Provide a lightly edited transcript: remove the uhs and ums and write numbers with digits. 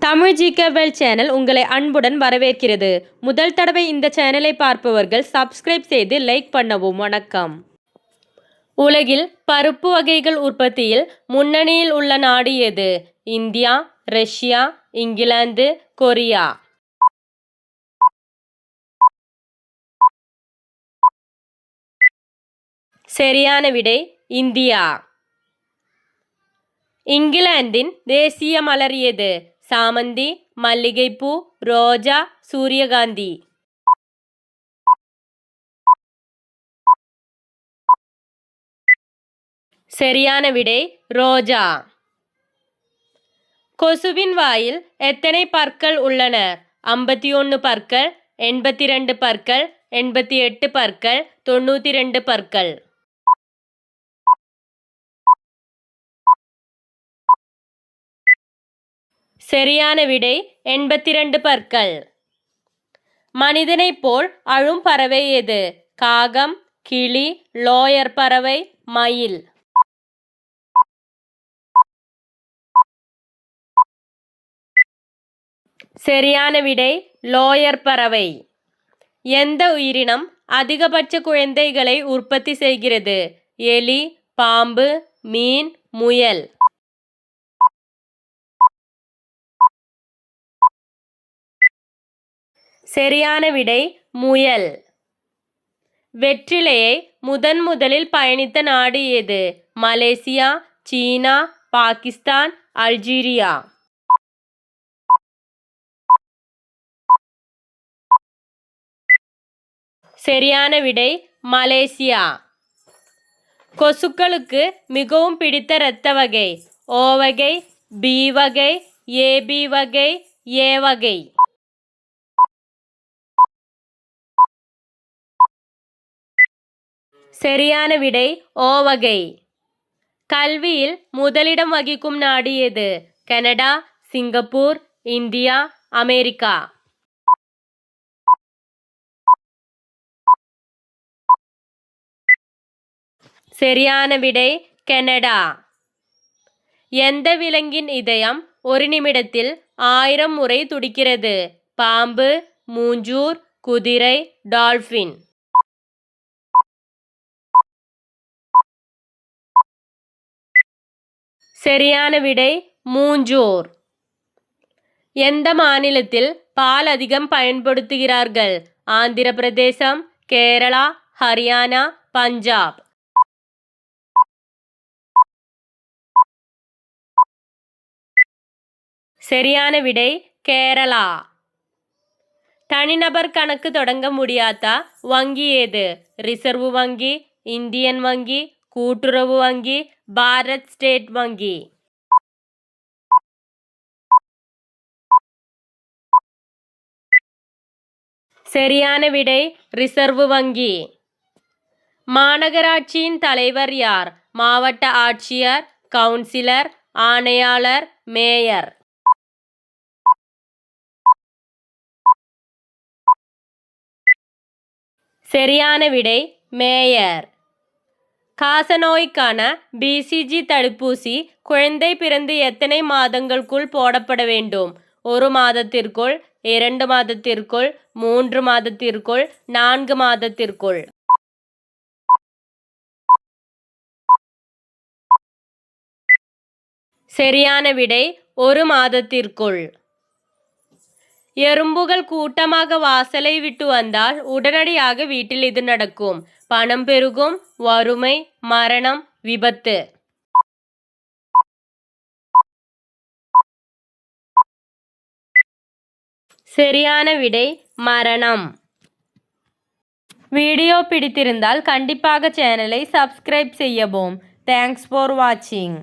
Tamil ஜிகேவேல் channel உங்களை அன்புடன் வரவேற்கிறது. முதல் தடவை இந்த சேனலை பார்ப்பவர்கள் சப்ஸ்கிரைப் செய்து லைக் பண்ணவும். வணக்கம். உலகில் பருப்பு வகைகள் உற்பத்தியில் முன்னணியில் உள்ள நாடு எது? India, Russia, England, Korea? சரியான விடை இந்தியா. இங்கிலாந்தின் தேசிய மலர் எது? சாமந்தி, மல்லிகைப்பூ, ரோஜா, சூரியகாந்தி? சரியான விடை ரோஜா. கொசுவின் வாயில் எத்தனை பற்கள் உள்ளன? 51 பற்கள், 82 பற்கள், 88 பற்கள், 92 பற்கள்? சரியான விடை 82 பற்கள். மனிதனைப் போல் அழும் பறவை எது? காகம், கிளி, லோயர் பறவை, மயில்? சரியான விடை லோயர் பறவை. எந்த உயிரினம் அதிகபட்ச குழந்தைகளை உற்பத்தி செய்கிறது? எலி, பாம்பு, மீன், முயல்? சரியான விடை முயல். வெற்றிலையை முதலில் பயணித்த நாடு எது? மலேசியா, சீனா, பாகிஸ்தான், அல்ஜீரியா? சரியான விடை மலேசியா. கொசுக்களுக்கு மிகவும் பிடித்த இரத்த வகை? ஓ வகை, பி வகை, ஏபி வகை, ஏ வகை? சரியான விடை ஓ வகை. கல்வியில் முதலிடம் வகிக்கும் நாடு எது? Canada, Singapore, India, America? சரியான விடை கனடா. எந்த விலங்கின் இதயம் ஒரு நிமிடத்தில் 1000 முறை துடிக்கிறது? பாம்பு, மூஞ்சூர், குதிரை, டால்பின்? சரியான விடை மூஞ்சூர். எந்த மாநிலத்தில் பால் அதிகம் பயன்படுத்துகிறார்கள்? ஆந்திர பிரதேசம், கேரளா, ஹரியானா, பஞ்சாப்? சரியான விடை கேரளா. தனிநபர் கணக்கு தொடங்க முடியாத வங்கி எது? ரிசர்வ் வங்கி, இந்தியன் வங்கி, கூட்டுறவு வங்கி, பாரத் ஸ்டேட் வங்கி? சரியான விடை ரிசர்வ் வங்கி. மாநகராட்சியின் தலைவர் யார்? மாவட்ட ஆட்சியர், கவுன்சிலர், ஆணையாளர், மேயர்? சரியான விடை மேயர். காசநோய்க்கான BCG தடுப்பூசி குழந்தை பிறந்து எத்தனை மாதங்களுக்குள் போடப்பட வேண்டும்? 1 மாதத்திற்குள், 2 மாதத்திற்குள், 3 மாதத்திற்குள், 4 மாதத்திற்குள்? சரியான விடை 1 மாதத்திற்குள். எறும்புகள் கூட்டமாக வாசலை விட்டு வந்தால் உடனடியாக வீட்டில் இது நடக்கும்? பணம் பெருகும், வறுமை, மரணம், விபத்து? சரியான விடை மரணம். வீடியோ பிடித்திருந்தால் கண்டிப்பாக சேனலை சப்ஸ்கிரைப் செய்யவும். தேங்க்ஸ் ஃபார் வாட்சிங்.